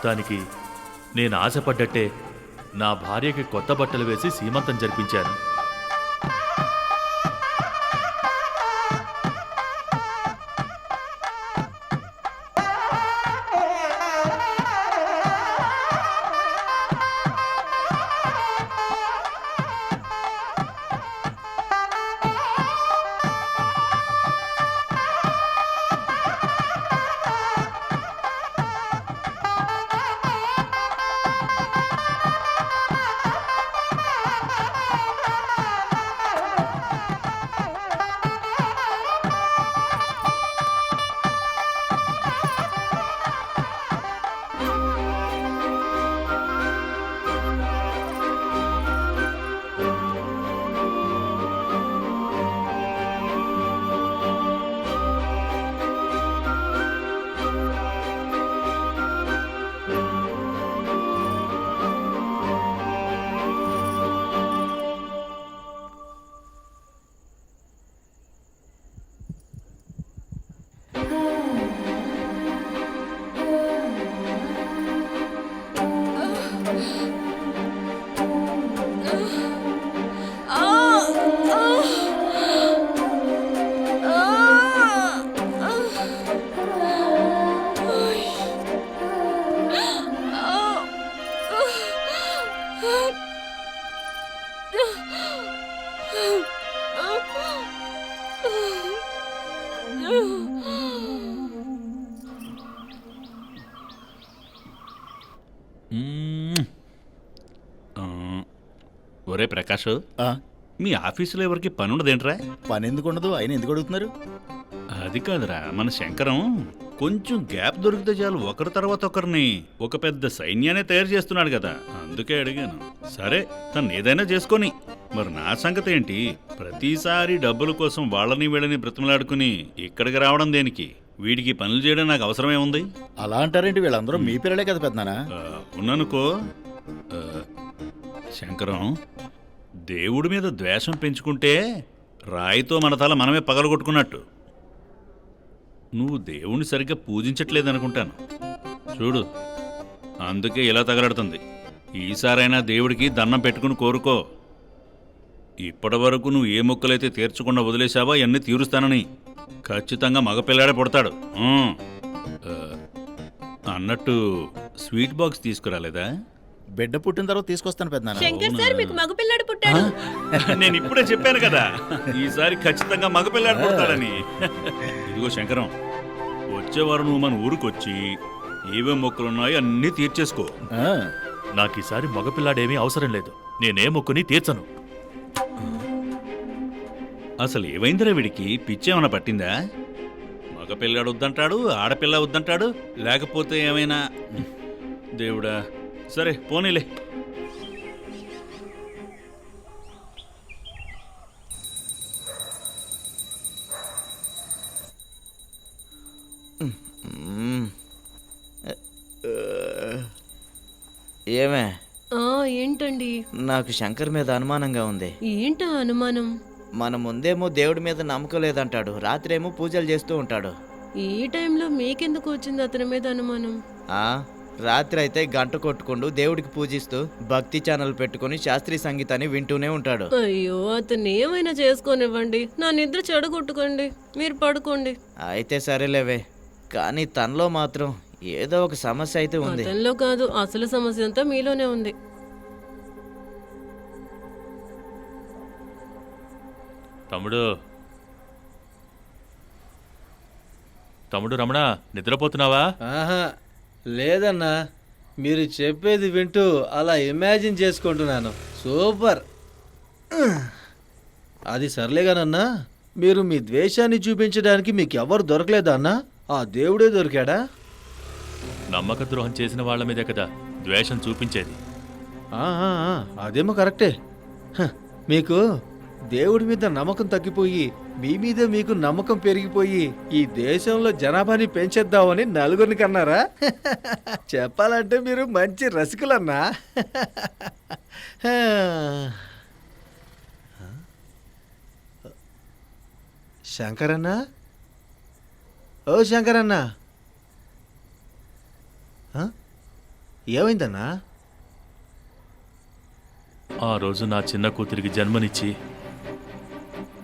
మొత్తానికి నేను ఆశపడ్డట్టే నా భార్యకి కొత్త బట్టలు వేసి సీమంతం జరిపించాను. ఒరే ప్రకాష్, మీ ఆఫీసులో ఎవరికి పని ఉండదేంట్రా? పని ఎందుకు ఉండదు? ఆయన ఎందుకు అడుగుతున్నారు? అది కాదురా, మన శంకరం కొంచెం గ్యాప్ దొరికితే చాలు ఒకరి తర్వాత ఒకరిని ఒక పెద్ద సైన్యాన్ని తయారు చేస్తున్నాడు కదా, అందుకే అడిగాను. సరే, తను ఏదైనా చేసుకొని, మరి నా సంగతి ఏంటి? ప్రతిసారి డబ్బుల కోసం వాళ్ళని వీళ్ళని బ్రతిమలాడుకుని ఇక్కడికి రావడం దేనికి? వీడికి పనులు చేయడం నాకు అవసరమే ఉంది. అలా అంటారేంటి? వీళ్ళందరూ మీ పిల్లలే కదా పెద్దనా? ఉన్నానుకో. శంకరం, దేవుడి మీద ద్వేషం పెంచుకుంటే రాయితో మన తల మనమే పగలగొట్టుకున్నట్టు. నువ్వు దేవుణ్ణి సరిగ్గా పూజించట్లేదనుకుంటాను. చూడు, అందుకే ఇలా తగలడుతుంది. ఈసారైనా దేవుడికి దండం పెట్టుకుని కోరుకో. ఇప్పటి వరకు నువ్వు ఏ మొక్కలైతే తీర్చకుండా వదిలేశావో అన్నీ తీరుస్తానని. ఖచ్చితంగా మగపిల్లాడే పుడతాడు. అన్నట్టు స్వీట్ బాక్స్ తీసుకురాలేదా? బిడ్డ పుట్టిన తర్వాత తీసుకొస్తాను పెద్దనా. శంకర్ సార్, మీకు మగపిల్లాడు పుట్టాడు. నేను ఇప్పుడే చెప్పాను కదా, ఈసారి ఖచ్చితంగా మగపిల్లాడు పుడతాడని. ఇదిగో శంకరం, వచ్చేవారు నువ్వు మన ఊరికొచ్చి ఏవే మొక్కలున్నాయో అన్నీ తీర్చేసుకో. నాకు ఈసారి మగపిల్లాడేమీ అవసరం లేదు. నేనే మొక్కుని తీర్చను. అసలు ఏమైందిరా వీడికి? పిచ్చేమన్నా పట్టిందా? మగపిల్లాడు వద్దంటాడు, ఆడపిల్ల వద్దంటాడు, లేకపోతే ఏమైనా. దేవుడా, సరే పోనీలే. ఏమే? ఏంటండి? నాకు శంకర్ మీద అనుమానంగా ఉంది. ఏంటా అనుమానం? మన ముందేమో దేవుడి మీద నమ్మకం లేదంటాడు, రాత్రేమో పూజలు చేస్తూ ఉంటాడు. ఈ టైంలో మీకెందుకు వచ్చింది అతని మీద అనుమానం? రాత్రి అయితే గంట కొట్టుకుంటూ దేవుడికి పూజిస్తూ భక్తి ఛానల్ పెట్టుకుని శాస్త్రీయ సంగీతాన్ని వింటూనే ఉంటాడు. అయ్యో, అతను ఏమైనా చేసుకోనివ్వండి, నా నిద్ర చెడగొట్టుకోండి, మీరు పడుకోండి. అయితే సరేలేవే, కానీ తనలో మాత్రం ఏదో ఒక సమస్య అయితే ఉంది. అతనిలో కాదు, అసలు సమస్య అంతా మీలోనే ఉంది. తమ్ముడు రమణ, నిద్రపోతున్నావా? లేదన్నా, మీరు చెప్పేది వింటూ అలా ఇమాజిన్ చేసుకుంటున్నాను. సూపర్. అది సర్లేగానన్నా, మీరు మీ ద్వేషాన్ని చూపించడానికి మీకు ఎవరు దొరకలేదా అన్నా? ఆ దేవుడే దొరికాడా? నమ్మక ద్రోహం చేసిన వాళ్ళ మీదే కదా ద్వేషం చూపించేది. అదేమో కరెక్టే. మీకు దేవుడి మీద నమ్మకం తగ్గిపోయి మీ మీద మీకు నమ్మకం పెరిగిపోయి ఈ దేశంలో జనాభాని పెంచేద్దామని నలుగురిని కన్నారా? చెప్పాలంటే మీరు మంచి రసికులన్నా. శంకరన్నా, ఓ శంకరన్నా, ఏమైందన్నా? ఆ రోజు నా చిన్న కూతురికి జన్మనిచ్చి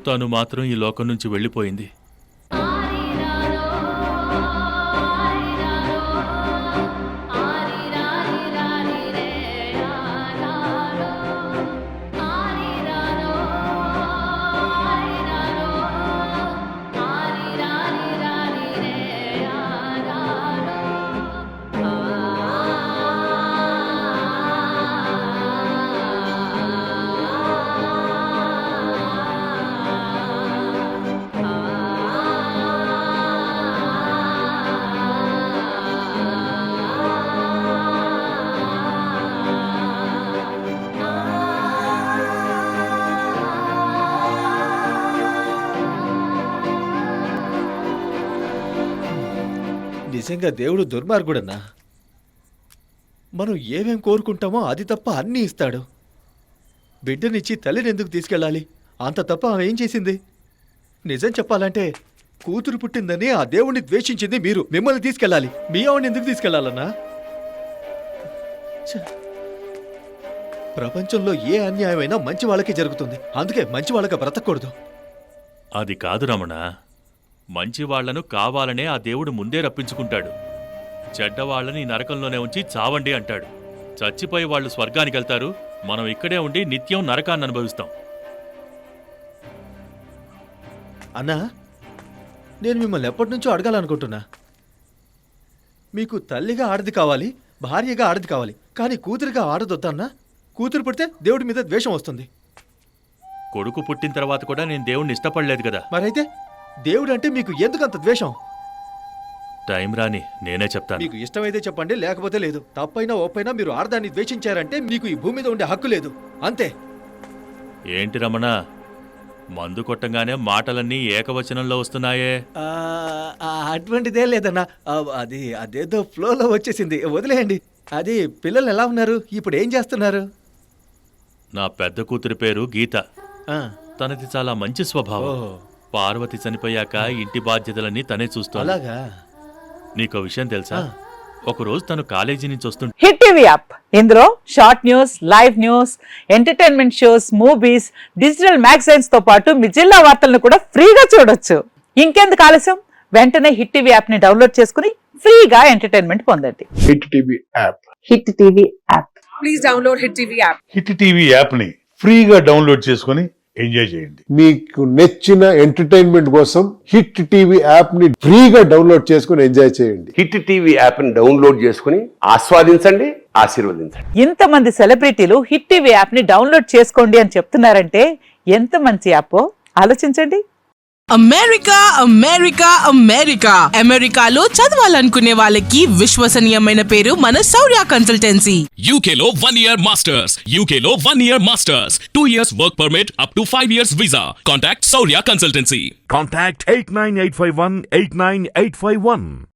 తను మాత్రం ఈ లోకం నుంచి వెళ్ళిపోయింది. నిజంగా దేవుడు దుర్మార్గుడన్నా. మనం ఏమేం కోరుకుంటామో అది తప్ప అన్నీ ఇస్తాడు. బిడ్డనిచ్చి తల్లిని ఎందుకు తీసుకెళ్ళాలి? అంత తప్ప ఆమె ఏం చేసింది? నిజం చెప్పాలంటే కూతురు పుట్టిందని ఆ దేవుణ్ణి ద్వేషించింది మీరు. మిమ్మల్ని తీసుకెళ్ళాలి. మీ ఆవిడని ఎందుకు తీసుకెళ్లాలన్నా? ఛ! ప్రపంచంలో ఏ అన్యాయమైనా మంచి వాళ్ళకి జరుగుతుంది. అందుకే మంచి వాళ్ళకి బ్రతకూడదు. అది కాదు రమణ. మంచి వాళ్లను కావాలనే ఆ దేవుడు ముందే రప్పించుకుంటాడు. చెడ్డవాళ్లని నరకంలోనే ఉంచి చావండి అంటాడు. చచ్చిపోయి వాళ్ళు స్వర్గానికి వెళ్తారు. మనం ఇక్కడే ఉండి నిత్యం నరకాన్ని అనుభవిస్తాం. అన్నా, నేను మిమ్మల్ని ఎప్పటి నుంచో అడగాలనుకుంటున్నా. మీకు తల్లిగా ఆడది కావాలి, భార్యగా ఆడది కావాలి, కానీ కూతురిగా ఆడదొద్దన్నా? కూతురు పుడితే దేవుడి మీద ద్వేషం వస్తుంది. కొడుకు పుట్టిన తర్వాత కూడా నేను దేవుణ్ణి ఇష్టపడలేదు కదా. మరైతే దేవుడు అంటే మీకు ఎందుకంత ద్వేషం? టైం రాని నేనే చెప్తాను. మీకు ఇష్టమైతే చెప్పండి, లేకపోతే లేదు. తప్పైనా ఒప్పైనా మీరు ఆడదాన్ని ద్వేషించారంటే మీకు ఈ భూమి మీద ఉండే హక్కు లేదు. అంతే. ఏంటి రమణ, మందు కొట్టంగానే మాటలన్నీ ఏకవచనంలో వస్తున్నాయే? అటువంటిదే లేదన్నా. అదేదో ఫ్లోలో వచ్చేసింది, వదిలేయండి. అది పిల్లలు ఎలా ఉన్నారు? ఇప్పుడు ఏం చేస్తున్నారు? నా పెద్ద కూతురి పేరు గీత. ఆ, తనది చాలా మంచి స్వభావం. ఓహో. పార్వతి చనిపోయాక ఇంటి బాధ్యతలన్నీ తనే చూస్తోంది. అలాగా? నీకో విషయం తెలుసా? ఒకరోజు తను కాలేజీ నుంచి వస్తుంటే హిట్ టీవీ యాప్, ఇందులో short news, live news, entertainment shows, movies, digital magazines తో పాటు మీ జిల్లా వార్తలను కూడా ఫ్రీగా చూడొచ్చు. ఇంకెందుకు ఆలస్యం? వెంటనే హిట్ టీవీ యాప్ ని డౌన్లోడ్ చేసుకుని ఫ్రీగా ఎంటర్టైన్మెంట్ పొందండి. Hit TV app. Hit TV app. Please download hit TV app. Hit TV app ని ఫ్రీగా డౌన్లోడ్ చేసుకుని ఎంజాయ్ చేయండి. మీకు నచ్చిన ఎంటర్టైన్మెంట్ కోసం హిట్ టీవీ యాప్ ని ఫ్రీగా డౌన్లోడ్ చేసుకుని ఎంజాయ్ చేయండి. హిట్ టీవీ యాప్ ని డౌన్లోడ్ చేసుకుని ఆస్వాదించండి, ఆశీర్వదించండి. ఇంతమంది సెలబ్రిటీలు హిట్ టీవీ యాప్ ని డౌన్లోడ్ చేసుకోండి అని చెప్తున్నారంటే ఎంత మంచి యాప్ ఆలోచించండి. అమెరికా అమెరికా అమెరికా అమెరికాలో చదవాలనుకునే వాళ్ళకి విశ్వసనీయమైన పేరు మన శౌర్య కన్సల్టెన్సీ. UK లో 1 year masters. UK లో 1 year masters. 2 years work permit up to 5 years visa. Contact Saurya Consultancy. Contact 89851 89851.